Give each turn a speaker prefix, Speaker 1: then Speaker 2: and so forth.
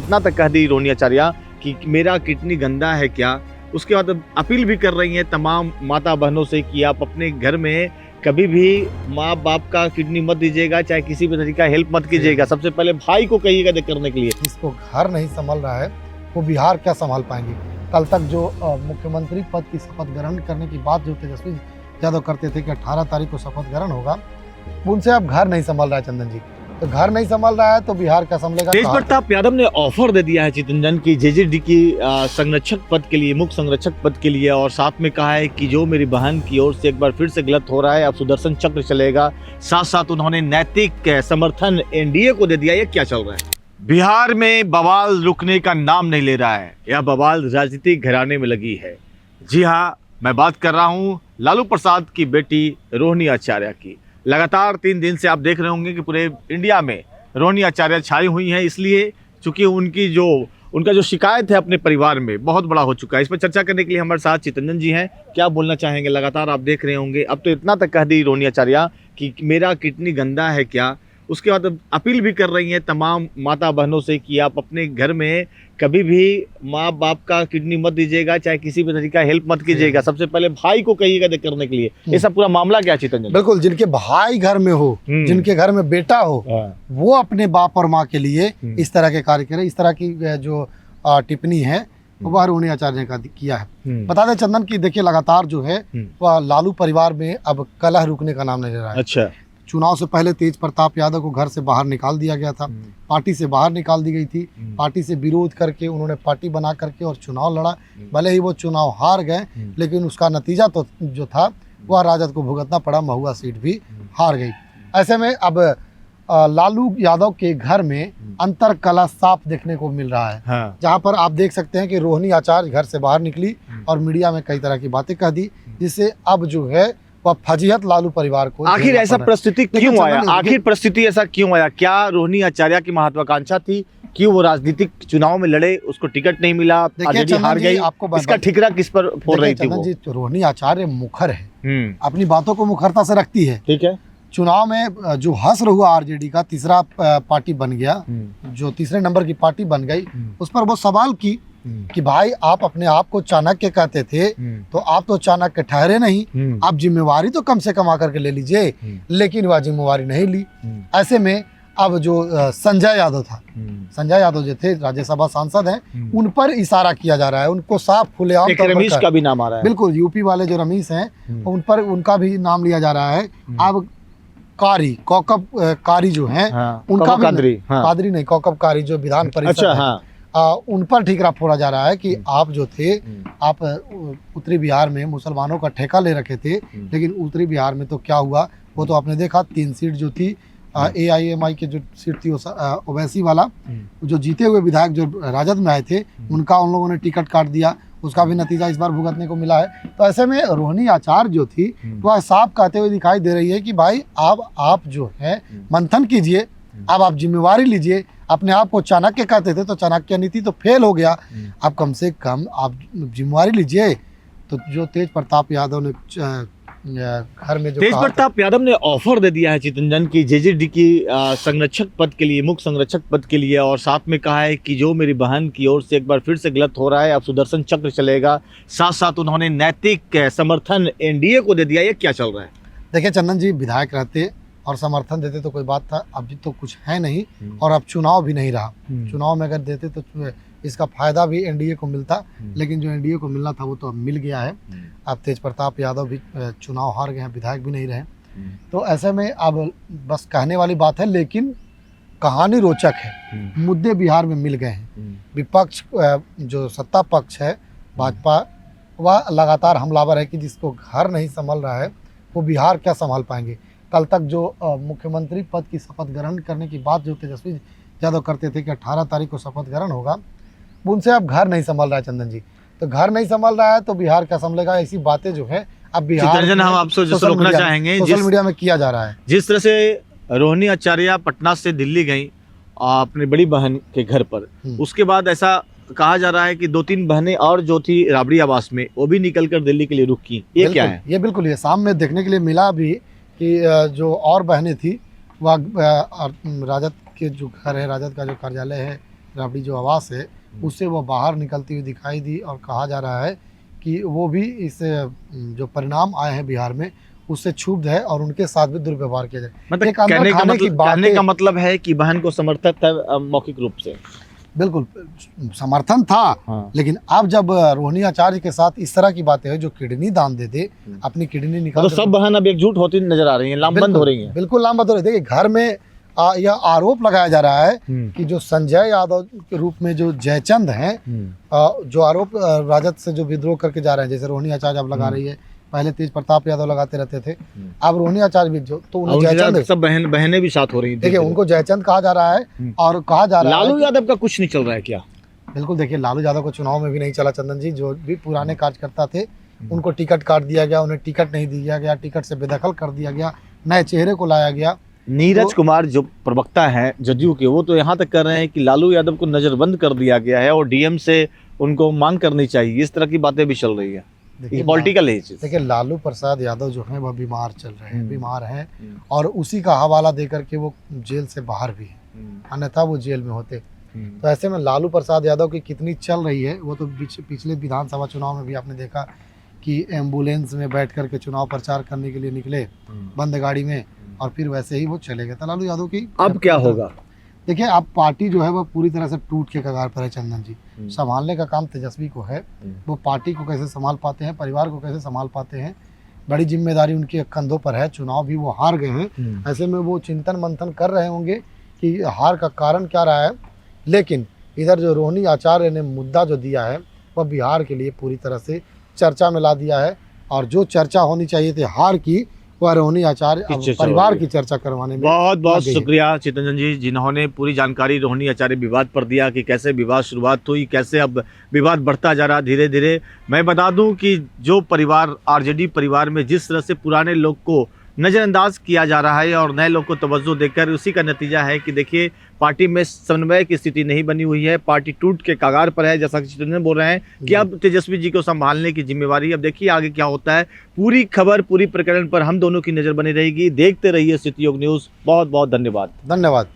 Speaker 1: इतना तक कह दी रोहिणी आचार्य कि मेरा किडनी गंदा है क्या। उसके बाद अपील भी कर रही हैं तमाम माता बहनों से कि आप अपने घर में कभी भी माँ बाप का किडनी मत दीजिएगा, चाहे किसी भी तरीका हेल्प मत कीजिएगा। सबसे पहले भाई को कहिएगा करने के लिए।
Speaker 2: जिसको घर नहीं संभल रहा है वो बिहार क्या संभाल पाएंगे। कल तक जो मुख्यमंत्री पद की शपथ ग्रहण करने की बात जो तेजस्वी यादव करते थे कि 18 तारीख को शपथ ग्रहण होगा, उनसे अब घर नहीं संभल रहा है चंदन जी। तो घर नहीं संभल रहा है तो बिहार क्या संभलेगा।
Speaker 1: तेज प्रताप यादव ने ऑफर दे दिया है चितरंजन की जेजेडी की संरक्षक पद के लिए, मुख्य संरक्षक पद के लिए, और साथ में कहा है कि जो मेरी बहन की ओर से एक बार फिर से गलत हो रहा है अब सुदर्शन चक्र चलेगा। साथ साथ उन्होंने नैतिक समर्थन एनडीए को दे दिया। ये क्या चल रहा है? बिहार में बवाल रुकने का नाम नहीं ले रहा है। यह बवाल राजनीतिक घराने में लगी है। जी हाँ, मैं बात कर रहा हूँ लालू प्रसाद की बेटी रोहिणी आचार्य की। लगातार 3 दिन से आप देख रहे होंगे कि पूरे इंडिया में रोहिणी आचार्य छाई हुई हैं, इसलिए चूंकि उनका जो शिकायत है अपने परिवार में बहुत बड़ा हो चुका है। इस पर चर्चा करने के लिए हमारे साथ चितरंजन जी हैं। क्या बोलना चाहेंगे? लगातार आप देख रहे होंगे, अब तो इतना तक कह दी रोहिणी आचार्य कि मेरा किडनी गंदा है क्या। उसके बाद अपील भी कर रही हैं तमाम माता बहनों से कि आप अपने घर में कभी भी माँ बाप का किडनी मत दीजिएगा, चाहे किसी भी तरीका हेल्प मत कीजिएगा। सबसे पहले भाई को कहिएगा करने के लिए। ये सब पूरा मामला क्या चितरंजन?
Speaker 2: बिल्कुल, जिनके भाई घर में हो, जिनके घर में बेटा हो, वो अपने बाप और माँ के लिए इस तरह के कार्य करें। इस तरह की जो टिप्पणी है वह रोहिणी आचार्य ने किया है। बता दें चंदन की देखिए लगातार जो है वह लालू परिवार में अब कलह रुकने का नाम नहीं ले रहा है। अच्छा, चुनाव से पहले तेज प्रताप यादव को घर से बाहर निकाल दिया गया था, पार्टी से बाहर निकाल दी गई थी। पार्टी से विरोध करके उन्होंने पार्टी बना करके और चुनाव लड़ा। भले ही वो चुनाव हार गए, लेकिन उसका नतीजा तो जो था वह राजद को भुगतना पड़ा, महुआ सीट भी हार गई। ऐसे में अब लालू यादव के घर में अंतर कलह साफ देखने को मिल रहा है। हाँ। जहाँ पर आप देख सकते हैं कि रोहिणी आचार्य घर से बाहर निकली और मीडिया में कई तरह की बातें कह दी, जिससे अब जो है वह फजीहत लालू परिवार को। आखिर ऐसा परिस्थिति क्यों आया?
Speaker 1: आखिर परिस्थिति ऐसा क्यों आया? क्या रोहिणी आचार्य की महत्वाकांक्षा थी? क्यों वो राजनीतिक चुनाव में लड़े, उसको टिकट नहीं मिला, हार गई? इसका ठिकरा किस पर फोड़ रही थी वो?
Speaker 2: रोहिणी आचार्य मुखर है, अपनी बातों को मुखरता से रखती है। ठीक है, चुनाव में जो हसर हुआ आरजेडी का तीसरा पार्टी बन गया, जो तीसरे नंबर की पार्टी बन गई, उस पर वो सवाल की कि भाई आप अपने आप को चाणक्य कहते थे, तो आप तो चाणक्य ठहरे नहीं, आप जिम्मेवारी तो कम से कम आकर के ले लीजिए। लेकिन वह जिम्मेवारी नहीं ली। ऐसे में अब जो संजय यादव था, संजय यादव जो थे राज्यसभा सांसद हैं, उन पर इशारा किया जा रहा है। उनको साफ खुलेआम
Speaker 1: रमेश का भी नाम आ रहा है।
Speaker 2: बिल्कुल, यूपी वाले जो रमेश हैं उन पर उनका भी नाम लिया जा रहा है। अब कौकब कारी जो है उनका भी कादरी नहीं, कौकब कारी जो विधान परिषद उन पर ठीकरा फोड़ा जा रहा है कि आप जो थे, आप उत्तरी बिहार में मुसलमानों का ठेका ले रखे थे। लेकिन उत्तरी बिहार में तो क्या हुआ वो तो आपने देखा। 3 सीट जो थी AIMI की जो सीट थी ओवैसी वाला, जो जीते हुए विधायक जो राजद में आए थे, उनका उन लोगों ने टिकट काट दिया। उसका भी नतीजा इस बार भुगतने को मिला है। तो ऐसे में रोहिणी आचार्य जो थी वह साफ कहते हुए दिखाई दे रही है कि भाई अब आप जो है मंथन कीजिए, अब आप जिम्मेवारी लीजिए। अपने आप को चाणक्य कहते थे तो चाणक्य नीति तो फेल हो गया, अब कम से कम आप जिम्मेवारी लीजिए। तो जो तेज प्रताप यादव ने घर में जो
Speaker 1: तेज प्रताप यादव ने ऑफर दे दिया है चितरंजन की जेजेडी की संरक्षक पद के लिए, मुख्य संरक्षक पद के लिए, और साथ में कहा है कि जो मेरी बहन की ओर से एक बार फिर से गलत हो रहा है अब सुदर्शन चक्र चलेगा। साथ साथ उन्होंने नैतिक समर्थन एनडीए को दे दिया। ये क्या चल रहा है?
Speaker 2: देखिए चंदन जी, विधायक रहते और समर्थन देते तो कोई बात था, अब तो कुछ है नहीं और अब चुनाव भी नहीं रहा। चुनाव में अगर देते तो इसका फायदा भी एनडीए को मिलता, लेकिन जो एनडीए को मिलना था वो तो अब मिल गया है। अब तेज प्रताप यादव भी चुनाव हार गए हैं, विधायक भी नहीं रहे। तो ऐसे में अब बस कहने वाली बात है, लेकिन कहानी रोचक है। मुद्दे बिहार में मिल गए हैं। विपक्ष जो सत्ता पक्ष है भाजपा, वह लगातार हमलावर है कि जिसको घर नहीं संभल रहा है वो बिहार क्या संभाल पाएंगे। कल तक जो मुख्यमंत्री पद की शपथ ग्रहण करने की बात जो तेजस्वी यादव करते थे कि 18 तारीख को शपथ ग्रहण होगा, उनसे अब घर नहीं संभल रहा है चंदन जी। तो घर नहीं संभल रहा है तो बिहार क्या संभलेगा। ऐसी बातें जो है अब बिहार
Speaker 1: हम आपसे रोकना चाहेंगे,
Speaker 2: सोशल मीडिया में किया जा रहा है।
Speaker 1: जिस तरह से रोहिणी आचार्य पटना से दिल्ली गई अपनी बड़ी बहन के घर पर, उसके बाद ऐसा कहा जा रहा है कि 2-3 बहनें और जो थी राबड़ी आवास में, वो भी निकलकर दिल्ली के लिए रुक की। ये क्या है?
Speaker 2: ये बिल्कुल ये शाम में देखने के लिए मिला भी कि जो और बहनें थी वह राजद के जो घर है, राजद का जो कार्यालय है राबड़ी जो आवास है उससे वो बाहर निकलती हुई दिखाई दी, और कहा जा रहा है कि वो भी इस जो परिणाम आए हैं बिहार में उससे क्षुब्ध है और उनके साथ भी दुर्व्यवहार किया जाए।
Speaker 1: मतलब
Speaker 2: एक अंदर खाने की
Speaker 1: कहने का मतलब है कि बहन को समर्थक था मौखिक रूप से,
Speaker 2: बिल्कुल समर्थन था। हाँ। लेकिन अब जब रोहिणी आचार्य के साथ इस तरह की बातें हैं, जो किडनी दान दे दे, अपनी किडनी निकाल,
Speaker 1: तो सब बहन अब एकजुट होती नजर आ रही हैं, लामबंद हो रही हैं।
Speaker 2: बिल्कुल लामबंद हो रही है। देखिए घर में यह आरोप लगाया जा रहा है कि जो संजय यादव के रूप में जो जयचंद हैं, जो आरोप राजद से जो विद्रोह करके जा रहे हैं, जैसे रोहिणी आचार्य अब लगा रही है, पहले तेज प्रताप यादव लगाते रहते थे, अब रोहिणी आचार्य भी जो, तो उन्हें जयचंद,
Speaker 1: सब बहनें भी साथ हो रही हैं।
Speaker 2: देखिए उनको जयचंद कहा जा रहा है और कहा जा रहा है
Speaker 1: लालू यादव का कुछ नहीं चल रहा है क्या?
Speaker 2: बिल्कुल, देखिए लालू यादव को चुनाव में भी नहीं चला चंदन जी। जो भी पुराने कार्यकर्ता थे उनको टिकट काट दिया गया, उन्हें टिकट नहीं दिया गया, टिकट से बेदखल कर दिया गया, नए चेहरे को लाया गया।
Speaker 1: नीरज कुमार जो प्रवक्ता हैं जदयू के, वो तो यहाँ तक कर रहे हैं कि लालू यादव को नजरबंद कर दिया गया है और डीएम से उनको मांग करनी चाहिए, इस तरह की बातें भी चल रही है। पॉलिटिकल है।
Speaker 2: देखिए लालू प्रसाद यादव जो है वह बीमार चल रहे हैं, बीमार हैं, और उसी का हवाला देकर के वो जेल से बाहर भी हैं, अन्यथा वो जेल में होते। तो ऐसे में लालू प्रसाद यादव की कितनी चल रही है, वो तो पिछले विधानसभा चुनाव में भी आपने देखा कि एम्बुलेंस में बैठ करके चुनाव प्रचार करने के लिए निकले बंद गाड़ी में, और फिर वैसे ही वो चले गए। तो लालू यादव की
Speaker 1: अब क्या होगा?
Speaker 2: देखिए अब पार्टी जो है वो पूरी तरह से टूट के कगार पर है चंदन जी। संभालने का काम तेजस्वी को है, वो पार्टी को कैसे संभाल पाते हैं, परिवार को कैसे संभाल पाते हैं, बड़ी जिम्मेदारी उनके कंधों पर है। चुनाव भी वो हार गए हैं, ऐसे में वो चिंतन मंथन कर रहे होंगे कि हार का कारण क्या रहा है। लेकिन इधर जो रोहिणी आचार्य ने मुद्दा जो दिया है वह बिहार के लिए पूरी तरह से चर्चा में ला दिया है, और जो चर्चा होनी चाहिए थी हार की, वह रोहिणी आचार्य परिवार की चर्चा करवाने में।
Speaker 1: बहुत बहुत शुक्रिया चितरंजन जी, जिन्होंने पूरी जानकारी रोहिणी आचार्य विवाद पर दिया कि कैसे विवाद शुरुआत हुई, कैसे अब विवाद बढ़ता जा रहा धीरे धीरे। मैं बता दूं कि जो परिवार आरजेडी परिवार में जिस तरह से पुराने लोग को नज़रअंदाज किया जा रहा है और नए लोग को तवज्जो देकर, उसी का नतीजा है कि देखिए पार्टी में समन्वय की स्थिति नहीं बनी हुई है, पार्टी टूट के कगार पर है। जैसा कि चितरंजन बोल रहे हैं कि अब तेजस्वी जी को संभालने की जिम्मेवारी, अब देखिए आगे क्या होता है। पूरी खबर, पूरी प्रकरण पर हम दोनों की नज़र बनी रहेगी। देखते रहिए सिटी योग न्यूज़। बहुत बहुत धन्यवाद।